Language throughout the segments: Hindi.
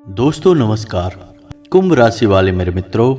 दोस्तों नमस्कार। कुंभ राशि वाले मेरे मित्रों,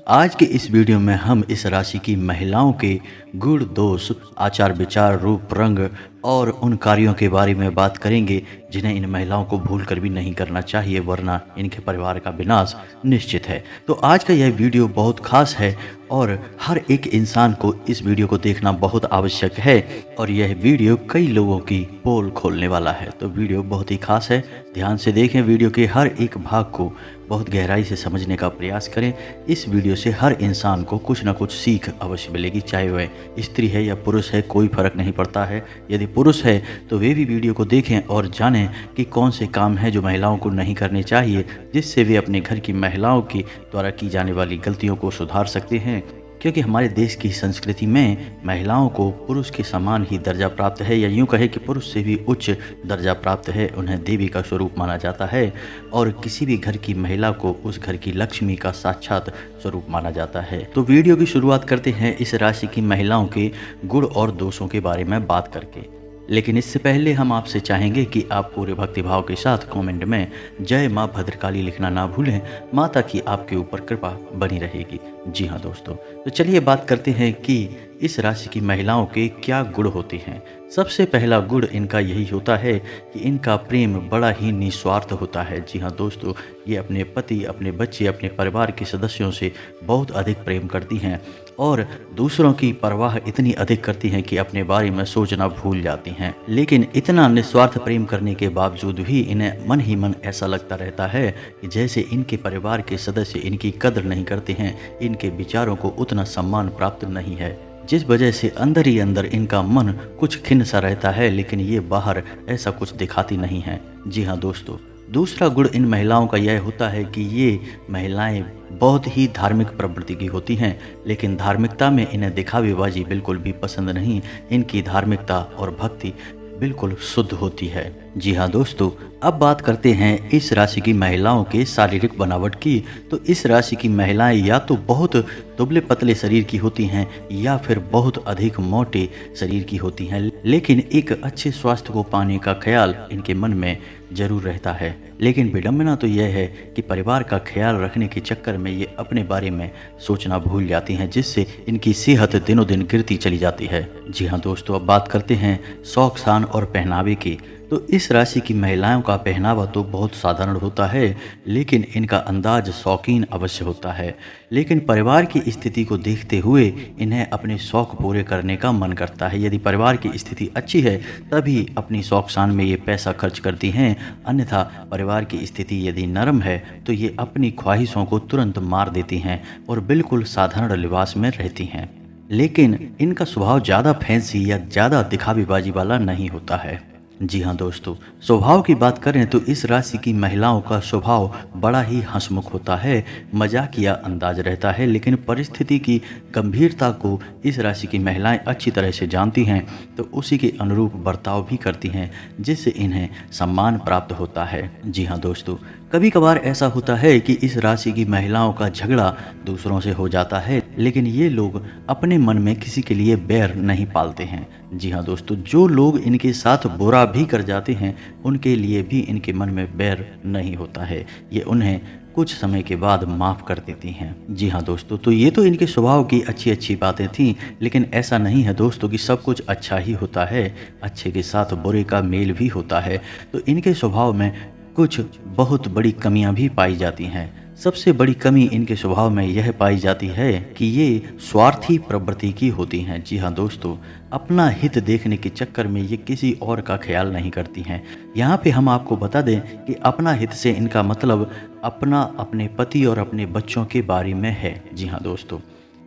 आज के इस वीडियो में हम इस राशि की महिलाओं के गुण दोष, आचार विचार, रूप रंग और उन कार्यों के बारे में बात करेंगे जिन्हें इन महिलाओं को भूल कर भी नहीं करना चाहिए, वरना इनके परिवार का विनाश निश्चित है। तो आज का यह वीडियो बहुत खास है और हर एक इंसान को इस वीडियो को देखना बहुत आवश्यक है और यह वीडियो कई लोगों की पोल खोलने वाला है। तो वीडियो बहुत ही खास है, ध्यान से देखें। वीडियो के हर एक भाग को बहुत गहराई से समझने का प्रयास करें। इस वीडियो से हर इंसान को कुछ ना कुछ सीख अवश्य मिलेगी, चाहे वह स्त्री है या पुरुष है, कोई फर्क नहीं पड़ता है। यदि पुरुष है तो वे भी वीडियो को देखें और जानें कि कौन से काम हैं जो महिलाओं को नहीं करने चाहिए, जिससे वे अपने घर की महिलाओं के द्वारा की जाने वाली गलतियों को सुधार सकते हैं। क्योंकि हमारे देश की संस्कृति में महिलाओं को पुरुष के समान ही दर्जा प्राप्त है, या यूँ कहे कि पुरुष से भी उच्च दर्जा प्राप्त है। उन्हें देवी का स्वरूप माना जाता है और किसी भी घर की महिला को उस घर की लक्ष्मी का साक्षात स्वरूप माना जाता है। तो वीडियो की शुरुआत करते हैं इस राशि की महिलाओं के गुण और दोषों के बारे में बात करके। लेकिन इससे पहले हम आपसे चाहेंगे कि आप पूरे भक्तिभाव के साथ कमेंट में जय माँ भद्रकाली लिखना ना भूलें। माता की आपके ऊपर कृपा बनी रहेगी। जी हाँ दोस्तों, तो चलिए बात करते हैं कि इस राशि की महिलाओं के क्या गुण होते हैं। सबसे पहला गुण इनका यही होता है कि इनका प्रेम बड़ा ही निस्वार्थ होता है। जी हाँ दोस्तों, ये अपने पति, अपने बच्चे, अपने परिवार के सदस्यों से बहुत अधिक प्रेम करती हैं और दूसरों की परवाह इतनी अधिक करती हैं कि अपने बारे में सोचना भूल जाती हैं। लेकिन इतना निस्वार्थ प्रेम करने के बावजूद भी इन्हें मन ही मन ऐसा लगता रहता है कि जैसे इनके परिवार के सदस्य इनकी कदर नहीं करते हैं, इनके विचारों को उतना सम्मान प्राप्त नहीं है, जिस वजह से अंदर ही अंदर इनका मन कुछ खिन्न सा रहता है। लेकिन ये बाहर ऐसा कुछ दिखाती नहीं है। जी हाँ दोस्तों, दूसरा गुण इन महिलाओं का यह होता है कि ये महिलाएं बहुत ही धार्मिक प्रवृत्ति की होती हैं, लेकिन धार्मिकता में इन्हें दिखावेबाजी बिल्कुल भी पसंद नहीं। इनकी धार्मिकता और भक्ति बिल्कुल शुद्ध होती है। जी हाँ दोस्तों, अब बात करते हैं इस राशि की महिलाओं के शारीरिक बनावट की। तो इस राशि की महिलाएं या तो बहुत दुबले पतले शरीर की होती हैं या फिर बहुत अधिक मोटे शरीर की होती हैं, लेकिन एक अच्छे स्वास्थ्य को पाने का ख्याल इनके मन में जरूर रहता है। लेकिन विडंबना तो यह है कि परिवार का ख्याल रखने के चक्कर में ये अपने बारे में सोचना भूल जाती हैं, जिससे इनकी सेहत दिनों दिन गिरती चली जाती है। जी हाँ दोस्तों, अब बात करते हैं शौक शान और पहनावे की। तो इस राशि की महिलाओं का पहनावा तो बहुत साधारण होता है, लेकिन इनका अंदाज शौकीन अवश्य होता है। लेकिन परिवार की स्थिति को देखते हुए इन्हें अपने शौक पूरे करने का मन करता है। यदि परिवार की स्थिति अच्छी है तभी अपनी शौक शान में ये पैसा खर्च करती हैं, अन्यथा परिवार की स्थिति यदि नरम है तो ये अपनी ख्वाहिशों को तुरंत मार देती हैं और बिल्कुल साधारण लिबास में रहती हैं। लेकिन इनका स्वभाव ज़्यादा फैंसी या ज़्यादा दिखावेबाजी वाला नहीं होता है। जी हाँ दोस्तों, स्वभाव की बात करें तो इस राशि की महिलाओं का स्वभाव बड़ा ही हंसमुख होता है, मजाकिया अंदाज रहता है। लेकिन परिस्थिति की गंभीरता को इस राशि की महिलाएं अच्छी तरह से जानती हैं, तो उसी के अनुरूप बर्ताव भी करती हैं, जिससे इन्हें सम्मान प्राप्त होता है। जी हाँ दोस्तों, कभी कभार ऐसा होता है कि इस राशि की महिलाओं का झगड़ा दूसरों से हो जाता है, लेकिन ये लोग अपने मन में किसी के लिए बैर नहीं पालते हैं। जी हाँ दोस्तों, जो लोग इनके साथ बुरा भी कर जाते हैं उनके लिए भी इनके मन में बैर नहीं होता है। ये उन्हें कुछ समय के बाद माफ़ कर देती हैं। जी हाँ दोस्तों, तो ये तो इनके स्वभाव की अच्छी अच्छी बातें थीं, लेकिन ऐसा नहीं है दोस्तों कि सब कुछ अच्छा ही होता है। अच्छे के साथ बुरे का मेल भी होता है। तो इनके स्वभाव में कुछ बहुत बड़ी कमियां भी पाई जाती हैं। सबसे बड़ी कमी इनके स्वभाव में यह पाई जाती है कि ये स्वार्थी प्रवृत्ति की होती हैं। जी हाँ दोस्तों, अपना हित देखने के चक्कर में ये किसी और का ख्याल नहीं करती हैं। यहाँ पे हम आपको बता दें कि अपना हित से इनका मतलब अपने पति और अपने बच्चों के बारे में है। जी हाँ दोस्तों,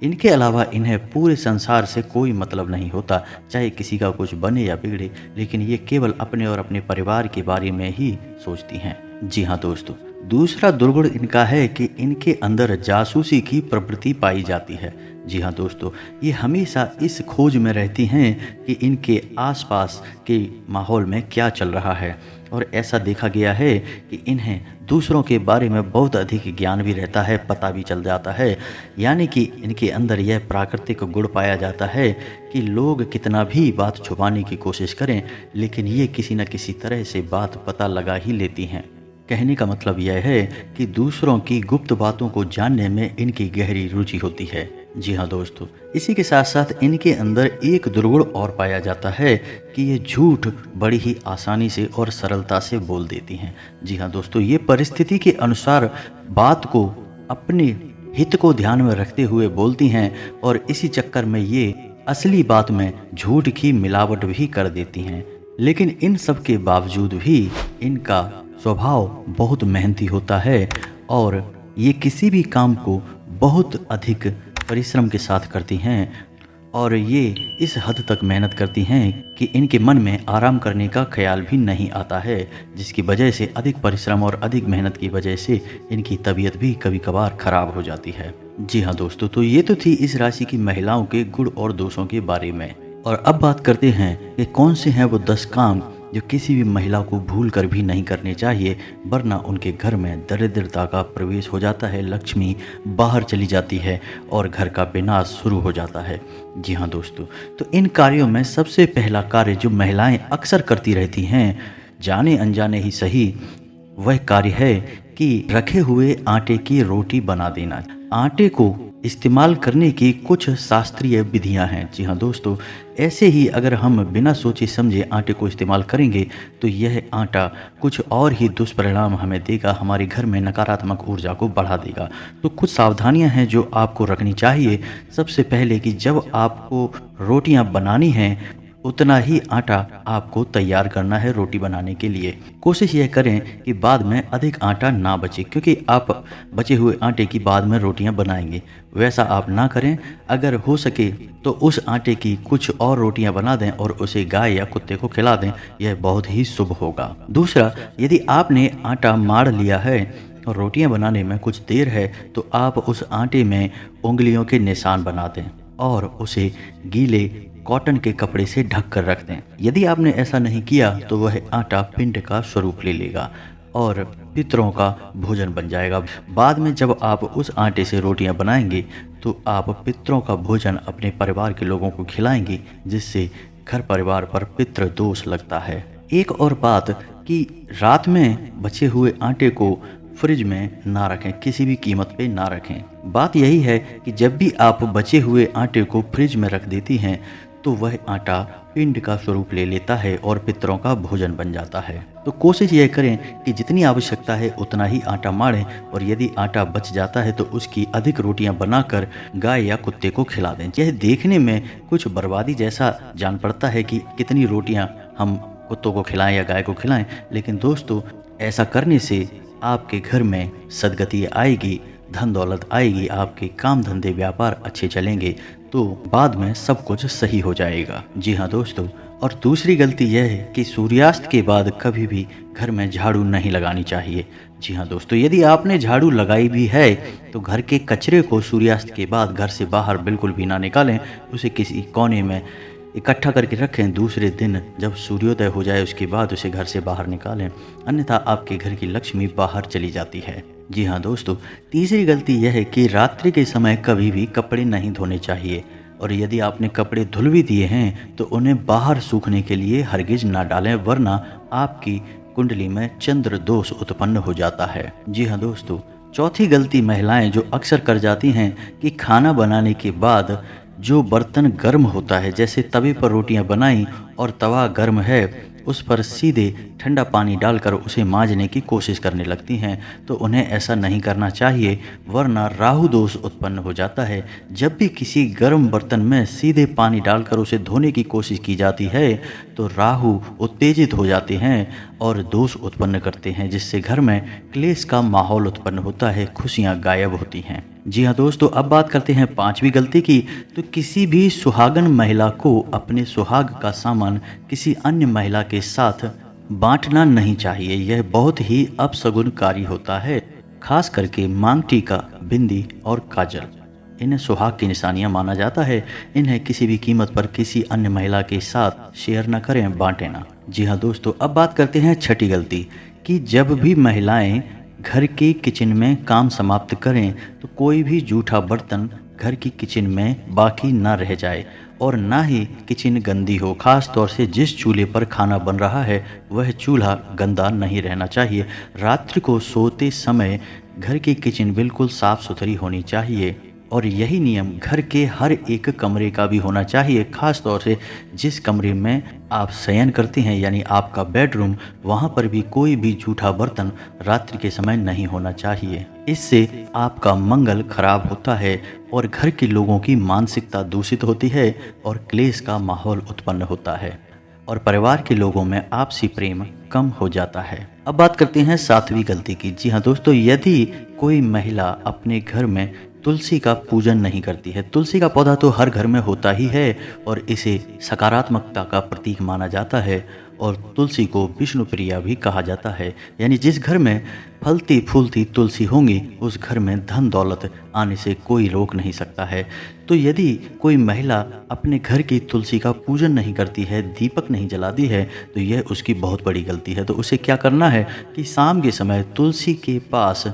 इनके अलावा इन्हें पूरे संसार से कोई मतलब नहीं होता, चाहे किसी का कुछ बने या बिगड़े, लेकिन ये केवल अपने और अपने परिवार के बारे में ही सोचती हैं। जी हाँ दोस्तों, दूसरा दुर्गुण इनका है कि इनके अंदर जासूसी की प्रवृत्ति पाई जाती है। जी हाँ दोस्तों, ये हमेशा इस खोज में रहती हैं कि इनके आसपास के माहौल में क्या चल रहा है, और ऐसा देखा गया है कि इन्हें दूसरों के बारे में बहुत अधिक ज्ञान भी रहता है, पता भी चल जाता है। यानी कि इनके अंदर यह प्राकृतिक गुण पाया जाता है कि लोग कितना भी बात छुपाने की कोशिश करें, लेकिन ये किसी न किसी तरह से बात पता लगा ही लेती हैं। कहने का मतलब यह है कि दूसरों की गुप्त बातों को जानने में इनकी गहरी रुचि होती है। जी हाँ दोस्तों, इसी के साथ साथ इनके अंदर एक दुर्गुण और पाया जाता है कि ये झूठ बड़ी ही आसानी से और सरलता से बोल देती हैं। जी हाँ दोस्तों, ये परिस्थिति के अनुसार बात को अपने हित को ध्यान में रखते हुए बोलती हैं और इसी चक्कर में ये असली बात में झूठ की मिलावट भी कर देती हैं। लेकिन इन सब के बावजूद भी इनका स्वभाव बहुत मेहनती होता है और ये किसी भी काम को बहुत अधिक परिश्रम के साथ करती हैं और ये इस हद तक मेहनत करती हैं कि इनके मन में आराम करने का ख्याल भी नहीं आता है, जिसकी वजह से अधिक परिश्रम और अधिक मेहनत की वजह से इनकी तबीयत भी कभी कभार खराब हो जाती है। जी हाँ दोस्तों, तो ये तो थी इस राशि की महिलाओं के गुण और दोषों के बारे में। और अब बात करते हैं कि कौन से हैं वो 10 काम जो किसी भी महिला को भूल कर भी नहीं करने चाहिए, वरना उनके घर में दरिद्रता का प्रवेश हो जाता है, लक्ष्मी बाहर चली जाती है और घर का विनाश शुरू हो जाता है। जी हाँ दोस्तों, तो इन कार्यों में सबसे पहला कार्य जो महिलाएं अक्सर करती रहती हैं, जाने अनजाने ही सही, वह कार्य है कि रखे हुए आटे की रोटी बना देना। आटे को इस्तेमाल करने की कुछ शास्त्रीय विधियां हैं। जी हाँ दोस्तों, ऐसे ही अगर हम बिना सोचे समझे आटे को इस्तेमाल करेंगे तो यह आटा कुछ और ही दुष्परिणाम हमें देगा, हमारे घर में नकारात्मक ऊर्जा को बढ़ा देगा। तो कुछ सावधानियां हैं जो आपको रखनी चाहिए। सबसे पहले कि जब आपको रोटियां बनानी हैं उतना ही आटा आपको तैयार करना है रोटी बनाने के लिए। कोशिश यह करें कि बाद में अधिक आटा ना बचे, क्योंकि आप बचे हुए आटे की बाद में रोटियां बनाएंगे, वैसा आप ना करें। अगर हो सके तो उस आटे की कुछ और रोटियां बना दें और उसे गाय या कुत्ते को खिला दें, यह बहुत ही शुभ होगा। दूसरा, यदि आपने आटा माड़ लिया है और रोटियां बनाने में कुछ देर है तो आप उस आटे में उंगलियों के निशान बना दें और उसे गीले कॉटन के कपड़े से ढक कर रख दें। यदि आपने ऐसा नहीं किया तो वह आटा पिंड का स्वरूप ले लेगा और पितरों का भोजन बन जाएगा। बाद में जब आप उस आटे से रोटियां बनाएंगे तो आप पितरों का भोजन अपने परिवार के लोगों को खिलाएंगे, जिससे घर परिवार पर पितृ दोष लगता है। एक और बात कि रात में बचे हुए आटे को फ्रिज में ना रखें, किसी भी कीमत पे ना रखें। बात यही है कि जब भी आप बचे हुए आटे को फ्रिज में रख देती हैं तो वह आटा पिंड का स्वरूप ले लेता है और पितरों का भोजन बन जाता है। तो कोशिश यह करें कि जितनी आवश्यकता है उतना ही आटा माड़ें और यदि आटा बच जाता है तो उसकी अधिक रोटियां बनाकर गाय या कुत्ते को खिला दें। यह देखने में कुछ बर्बादी जैसा जान पड़ता है कि कितनी रोटियां हम कुत्तों को खिलाएं या गाय को खिलाएं, लेकिन दोस्तों ऐसा करने से आपके घर में सदगति आएगी, धन दौलत आएगी, आपके काम धंधे व्यापार अच्छे चलेंगे, तो बाद में सब कुछ सही हो जाएगा। जी हाँ दोस्तों, और दूसरी गलती यह है कि सूर्यास्त के बाद कभी भी घर में झाड़ू नहीं लगानी चाहिए। जी हाँ दोस्तों, यदि आपने झाड़ू लगाई भी है तो घर के कचरे को सूर्यास्त के बाद घर से बाहर बिल्कुल भी ना निकालें, उसे किसी कोने में इकट्ठा करके रखें। दूसरे दिन जब सूर्योदय हो जाए उसके बाद उसे घर से बाहर निकालें, अन्यथा आपके घर की लक्ष्मी बाहर चली जाती है। जी हाँ दोस्तों, तीसरी गलती यह है कि रात्रि के समय कभी भी कपड़े नहीं धोने चाहिए और यदि आपने कपड़े धुल भी दिए हैं तो उन्हें बाहर सूखने के लिए हरगिज ना डालें, वरना आपकी कुंडली में चंद्र दोष उत्पन्न हो जाता है। जी हाँ दोस्तों, चौथी गलती महिलाएं जो अक्सर कर जाती हैं कि खाना बनाने के बाद जो बर्तन गर्म होता है, जैसे तवे पर रोटियां बनाई और तवा गर्म है, उस पर सीधे ठंडा पानी डालकर उसे मांजने की कोशिश करने लगती हैं। तो उन्हें ऐसा नहीं करना चाहिए, वरना राहु दोष उत्पन्न हो जाता है। जब भी किसी गर्म बर्तन में सीधे पानी डालकर उसे धोने की कोशिश की जाती है तो राहु उत्तेजित हो जाते हैं और दोष उत्पन्न करते हैं, जिससे घर में क्लेश का माहौल उत्पन्न होता है, खुशियाँ गायब होती हैं। जी हाँ दोस्तों, अब बात करते हैं पांचवी गलती की। तो किसी भी सुहागन महिला को अपने सुहाग का सामान किसी अन्य महिला के साथ बांटना नहीं चाहिए। यह बहुत ही अपशगुनकारी होता है, खास करके मांग टीका, बिंदी और काजल। इन्हें सुहाग की निशानियां माना जाता है। इन्हें किसी भी कीमत पर किसी अन्य महिला के साथ शेयर न करें, बांटें ना। जी हाँ दोस्तों, अब बात करते हैं छठी गलती कि जब भी महिलाएं घर के किचन में काम समाप्त करें तो कोई भी जूठा बर्तन घर की किचन में बाकी ना रह जाए और ना ही किचन गंदी हो। खास तौर से जिस चूल्हे पर खाना बन रहा है वह चूल्हा गंदा नहीं रहना चाहिए। रात्रि को सोते समय घर की किचन बिल्कुल साफ़ सुथरी होनी चाहिए और यही नियम घर के हर एक कमरे का भी होना चाहिए। खास तौर से जिस कमरे में आप शयन करते हैं यानी आपका बेडरूम, वहाँ पर भी कोई भी जूठा बर्तन रात्रि के समय नहीं होना चाहिए। इससे आपका मंगल खराब होता है और घर के लोगों की मानसिकता दूषित होती है और क्लेश का माहौल उत्पन्न होता है और परिवार के लोगों में आपसी प्रेम कम हो जाता है। अब बात करते हैं सातवीं गलती की। जी हाँ दोस्तों, यदि कोई महिला अपने घर में तुलसी का पूजन नहीं करती है। तुलसी का पौधा तो हर घर में होता ही है और इसे सकारात्मकता का प्रतीक माना जाता है और तुलसी को विष्णु प्रिया भी कहा जाता है। यानी जिस घर में फलती फूलती तुलसी होंगी उस घर में धन दौलत आने से कोई रोक नहीं सकता है। तो यदि कोई महिला अपने घर की तुलसी का पूजन नहीं करती है, दीपक नहीं जलाती है, तो यह उसकी बहुत बड़ी गलती है। तो उसे क्या करना है कि शाम के समय तुलसी के पास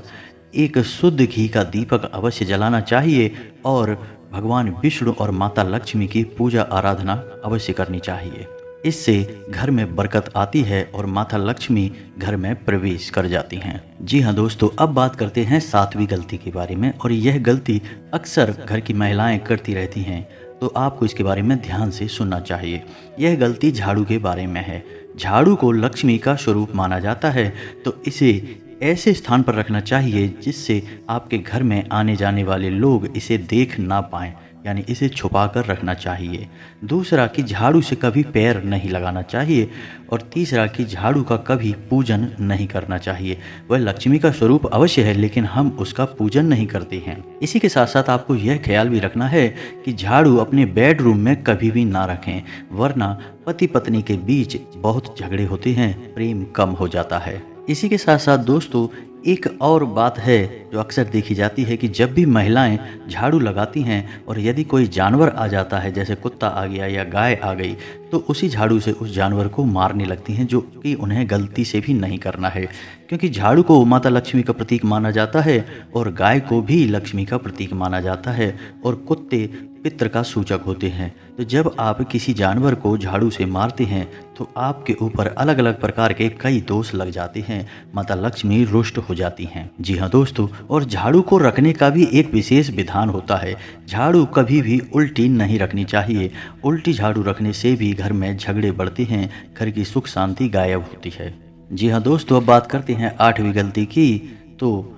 एक शुद्ध घी का दीपक अवश्य जलाना चाहिए और भगवान विष्णु और माता लक्ष्मी की पूजा आराधना अवश्य करनी चाहिए। इससे घर में बरकत आती है और माता लक्ष्मी घर में प्रवेश कर जाती हैं। जी हाँ दोस्तों, अब बात करते हैं सातवीं गलती के बारे में और यह गलती अक्सर घर की महिलाएं करती रहती हैं, तो आपको इसके बारे में ध्यान से सुनना चाहिए। यह गलती झाड़ू के बारे में है। झाड़ू को लक्ष्मी का स्वरूप माना जाता है, तो इसे ऐसे स्थान पर रखना चाहिए जिससे आपके घर में आने जाने वाले लोग इसे देख ना पाएं, यानी इसे छुपा कर रखना चाहिए। दूसरा कि झाड़ू से कभी पैर नहीं लगाना चाहिए और तीसरा कि झाड़ू का कभी पूजन नहीं करना चाहिए। वह लक्ष्मी का स्वरूप अवश्य है लेकिन हम उसका पूजन नहीं करते हैं। इसी के साथ साथ आपको यह ख्याल भी रखना है कि झाड़ू अपने बेडरूम में कभी भी ना रखें, वरना पति पत्नी के बीच बहुत झगड़े होते हैं, प्रेम कम हो जाता है। इसी के साथ साथ दोस्तों एक और बात है जो अक्सर देखी जाती है कि जब भी महिलाएं झाड़ू लगाती हैं और यदि कोई जानवर आ जाता है, जैसे कुत्ता आ गया या गाय आ गई, तो उसी झाड़ू से उस जानवर को मारने लगती हैं, जो कि उन्हें गलती से भी नहीं करना है। क्योंकि झाड़ू को माता लक्ष्मी का प्रतीक माना जाता है और गाय को भी लक्ष्मी का प्रतीक माना जाता है और कुत्ते पितृ का सूचक होते हैं। तो जब आप किसी जानवर को झाड़ू से मारते हैं तो आपके ऊपर अलग अलग प्रकार के कई दोष लग जाते हैं, माता लक्ष्मी रुष्ट हो जाती हैं। जी हाँ दोस्तों, और झाड़ू को रखने का भी एक विशेष विधान होता है। झाड़ू कभी भी उल्टी नहीं रखनी चाहिए। उल्टी झाड़ू रखने से भी घर में झगड़े बढ़ते हैं, घर की सुख शांति गायब होती है। जी हाँ दोस्तों, अब बात करते हैं आठवीं गलती की। तो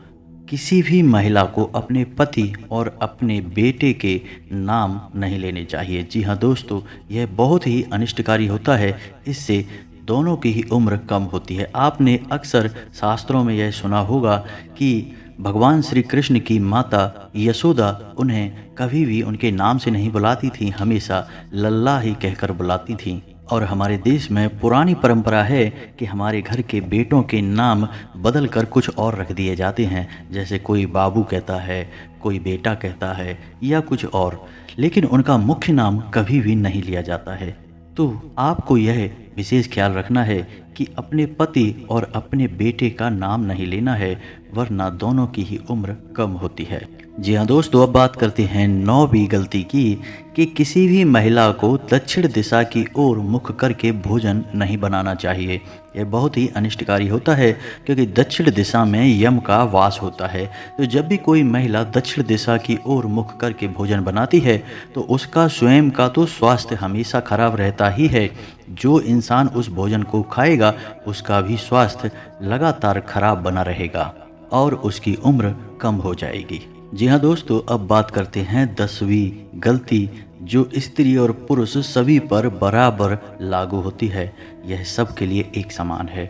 किसी भी महिला को अपने पति और अपने बेटे के नाम नहीं लेने चाहिए। जी हाँ दोस्तों, यह बहुत ही अनिष्टकारी होता है। इससे दोनों की ही उम्र कम होती है। आपने अक्सर शास्त्रों में यह सुना होगा कि भगवान श्री कृष्ण की माता यशोदा उन्हें कभी भी उनके नाम से नहीं बुलाती थी, हमेशा लल्ला ही कहकर बुलाती थी। और हमारे देश में पुरानी परंपरा है कि हमारे घर के बेटों के नाम बदल कर कुछ और रख दिए जाते हैं, जैसे कोई बाबू कहता है, कोई बेटा कहता है या कुछ और, लेकिन उनका मुख्य नाम कभी भी नहीं लिया जाता है। तो आपको यह विशेष ख्याल रखना है कि अपने पति और अपने बेटे का नाम नहीं लेना है, वरना दोनों की ही उम्र कम होती है। जी हाँ दोस्तों, अब बात करते हैं 9वीं गलती की कि किसी भी महिला को दक्षिण दिशा की ओर मुख करके भोजन नहीं बनाना चाहिए। यह बहुत ही अनिष्टकारी होता है क्योंकि दक्षिण दिशा में यम का वास होता है। तो जब भी कोई महिला दक्षिण दिशा की ओर मुख करके भोजन बनाती है तो उसका स्वयं का तो स्वास्थ्य हमेशा खराब रहता ही है। जो इंसान उस भोजन को खाएगा उसका भी स्वास्थ्य लगातार खराब बना रहेगा और उसकी उम्र कम हो जाएगी। जी हाँ दोस्तों, अब बात करते हैं 10वीं गलती जो स्त्री और पुरुष सभी पर बराबर लागू होती है। यह सब के लिए एक समान है।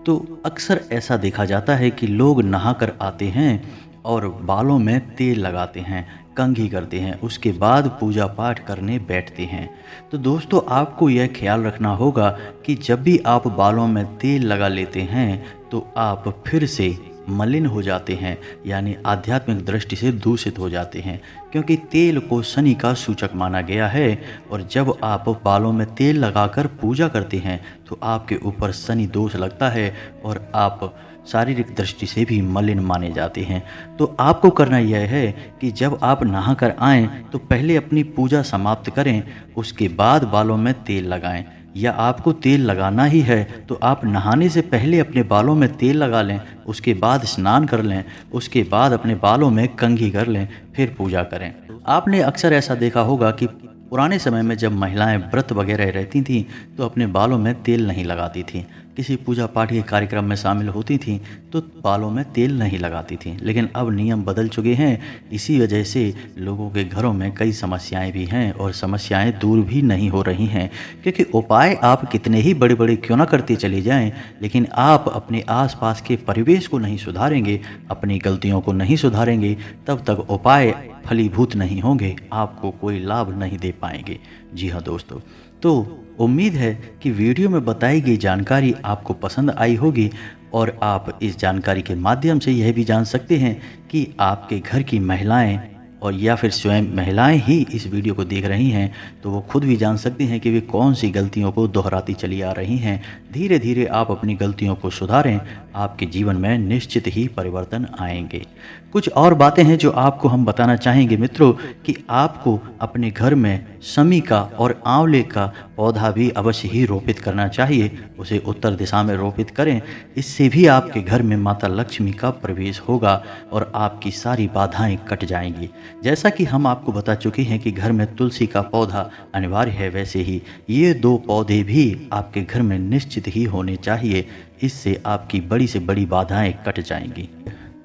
तो अक्सर ऐसा देखा जाता है कि लोग नहाकर आते हैं और बालों में तेल लगाते हैं, कंघी करते हैं, उसके बाद पूजा पाठ करने बैठते हैं। तो दोस्तों आपको यह ख्याल रखना होगा कि जब भी आप बालों में तेल लगा लेते हैं तो आप फिर से मलिन हो जाते हैं, यानी आध्यात्मिक दृष्टि से दूषित हो जाते हैं, क्योंकि तेल को शनि का सूचक माना गया है। और जब आप बालों में तेल लगाकर पूजा करते हैं तो आपके ऊपर शनि दोष लगता है और आप शारीरिक दृष्टि से भी मलिन माने जाते हैं। तो आपको करना यह है कि जब आप नहा कर आएँ तो पहले अपनी पूजा समाप्त करें, उसके बाद बालों में तेल लगाएं। या आपको तेल लगाना ही है तो आप नहाने से पहले अपने बालों में तेल लगा लें, उसके बाद स्नान कर लें, उसके बाद अपने बालों में कंघी कर लें, फिर पूजा करें। आपने अक्सर ऐसा देखा होगा कि पुराने समय में जब महिलाएं व्रत वगैरह रहती थीं तो अपने बालों में तेल नहीं लगाती थीं। किसी पूजा पाठ के कार्यक्रम में शामिल होती थीं तो बालों में तेल नहीं लगाती थीं। लेकिन अब नियम बदल चुके हैं, इसी वजह से लोगों के घरों में कई समस्याएं भी हैं और समस्याएं दूर भी नहीं हो रही हैं। क्योंकि उपाय आप कितने ही बड़े बड़े क्यों ना करते चले जाएं, लेकिन आप अपने आसपास के परिवेश को नहीं सुधारेंगे, अपनी गलतियों को नहीं सुधारेंगे, तब तक उपाय फलीभूत नहीं होंगे, आपको कोई लाभ नहीं दे पाएंगे। जी हाँ दोस्तों, तो उम्मीद है कि वीडियो में बताई गई जानकारी आपको पसंद आई होगी और आप इस जानकारी के माध्यम से यह भी जान सकते हैं कि आपके घर की महिलाएं और या फिर स्वयं महिलाएं ही इस वीडियो को देख रही हैं तो वो खुद भी जान सकती हैं कि वे कौन सी गलतियों को दोहराती चली आ रही हैं। धीरे धीरे आप अपनी गलतियों को सुधारें, आपके जीवन में निश्चित ही परिवर्तन आएंगे। कुछ और बातें हैं जो आपको हम बताना चाहेंगे मित्रों, कि आपको अपने घर में शमी का और आंवले का पौधा भी अवश्य ही रोपित करना चाहिए। उसे उत्तर दिशा में रोपित करें, इससे भी आपके घर में माता लक्ष्मी का प्रवेश होगा और आपकी सारी बाधाएं कट जाएंगी। जैसा कि हम आपको बता चुके हैं कि घर में तुलसी का पौधा अनिवार्य है, वैसे ही ये 2 पौधे भी आपके घर में निश्चित ही होने चाहिए। इससे आपकी बड़ी से बड़ी बाधाएं कट जाएंगी।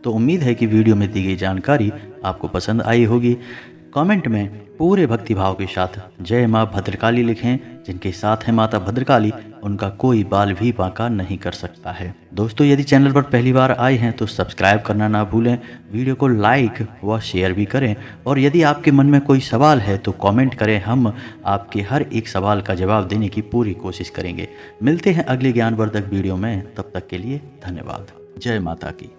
तो उम्मीद है कि वीडियो में दी गई जानकारी आपको पसंद आई होगी। कमेंट में पूरे भक्तिभाव के साथ जय माँ भद्रकाली लिखें। जिनके साथ है माता भद्रकाली, उनका कोई बाल भी बांका नहीं कर सकता है। दोस्तों, यदि चैनल पर पहली बार आए हैं तो सब्सक्राइब करना ना भूलें, वीडियो को लाइक व शेयर भी करें। और यदि आपके मन में कोई सवाल है तो कमेंट करें, हम आपके हर एक सवाल का जवाब देने की पूरी कोशिश करेंगे। मिलते हैं अगले ज्ञानवर्धक वीडियो में, तब तक के लिए धन्यवाद। जय माता की।